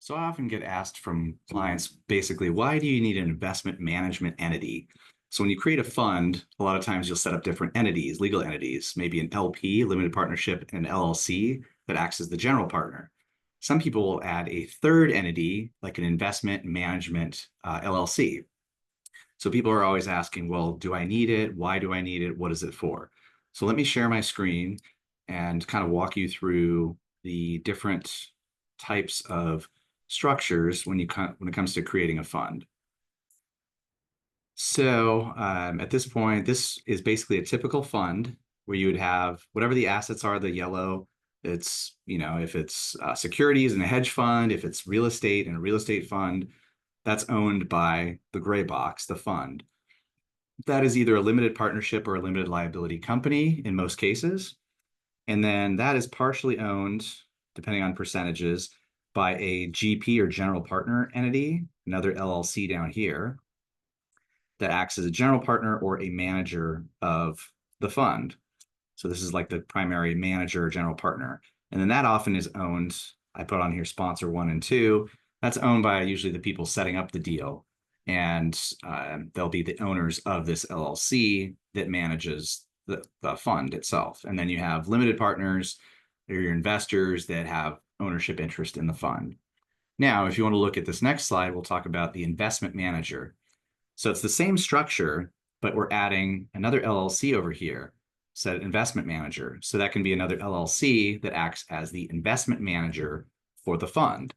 So I often get asked from clients, basically, why do you need an investment management entity? So when you create a fund, a lot of times you'll set up different entities, legal entities, maybe an LP, limited partnership, and an LLC that acts as the general partner. Some people will add a third entity, like an investment management LLC. So people are always asking, well, do I need it? Why do I need it? What is it for? So let me share my screen and kind of walk you through the different types of structures when it comes to creating a fund. So at this point, this is basically a typical fund where you would have whatever the assets are, the yellow. It's, if it's securities in a hedge fund, if it's real estate in a real estate fund, that's owned by the gray box, the fund. That is either a limited partnership or a limited liability company in most cases. And then that is partially owned, depending on percentages, by a GP or general partner entity, another LLC down here, that acts as a general partner or a manager of the fund. So this is like the primary manager or general partner. And then that often is owned, I put on here sponsor 1 and 2. That's owned by usually the people setting up the deal. And they'll be the owners of this LLC that manages the fund itself. And then you have limited partners, they're your investors that have ownership interest in the fund. Now, if you want to look at this next slide, we'll talk about the investment manager. So it's the same structure, but we're adding another LLC over here, said investment manager. So that can be another LLC that acts as the investment manager for the fund.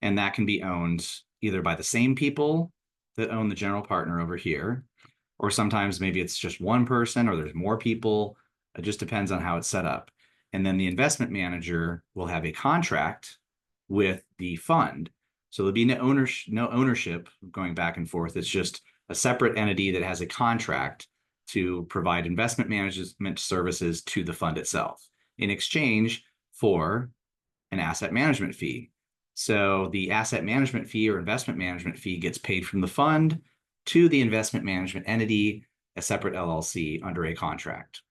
And that can be owned either by the same people that own the general partner over here, or sometimes maybe it's just one person or there's more people. It just depends on how it's set up. And then the investment manager will have a contract with the fund. So there'll be no ownership going back and forth. It's just a separate entity that has a contract to provide investment management services to the fund itself in exchange for an asset management fee. So the asset management fee or investment management fee gets paid from the fund to the investment management entity, a separate LLC under a contract.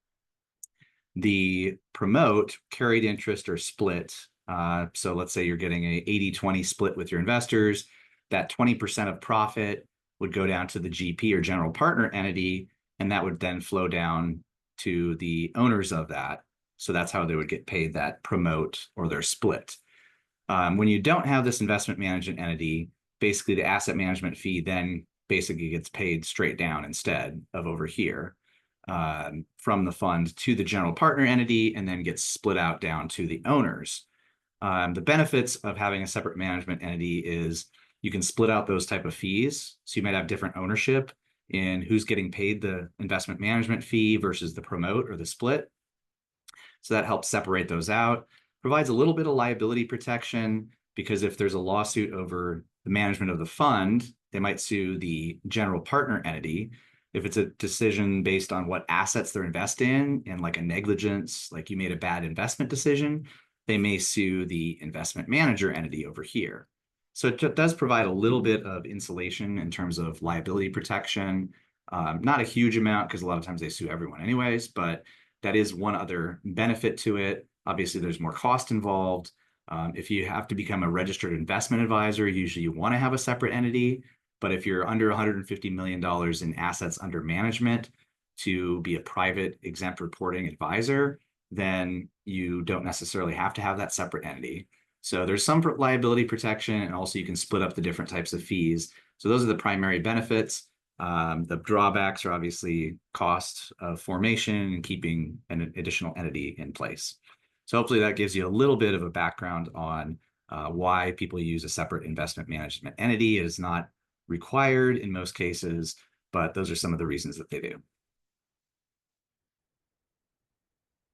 The promote, carried interest, or split. So let's say you're getting a 80-20 split with your investors. That 20% of profit would go down to the GP or general partner entity, and that would then flow down to the owners of that. So that's how they would get paid that promote or their split. When you don't have this investment management entity, basically the asset management fee then basically gets paid straight down instead of over here from the fund to the general partner entity and then gets split out down to the owners. The benefits of having a separate management entity is you can split out those type of fees. So you might have different ownership in who's getting paid the investment management fee versus the promote or the split. So that helps separate those out. Provides a little bit of liability protection because if there's a lawsuit over the management of the fund, they might sue the general partner entity. If it's a decision based on what assets they're investing in and like a negligence, like you made a bad investment decision, they may sue the investment manager entity over here. So it does provide a little bit of insulation in terms of liability protection. Not a huge amount because a lot of times they sue everyone anyways, but that is one other benefit to it. Obviously, there's more cost involved. If you have to become a registered investment advisor, usually you want to have a separate entity. But if you're under $150 million in assets under management to be a private exempt reporting advisor, then you don't necessarily have to have that separate entity. So there's some liability protection, and also you can split up the different types of fees. So those are the primary benefits. The drawbacks are obviously cost of formation and keeping an additional entity in place. So hopefully that gives you a little bit of a background on why people use a separate investment management entity. It is not required in most cases, but those are some of the reasons that they do.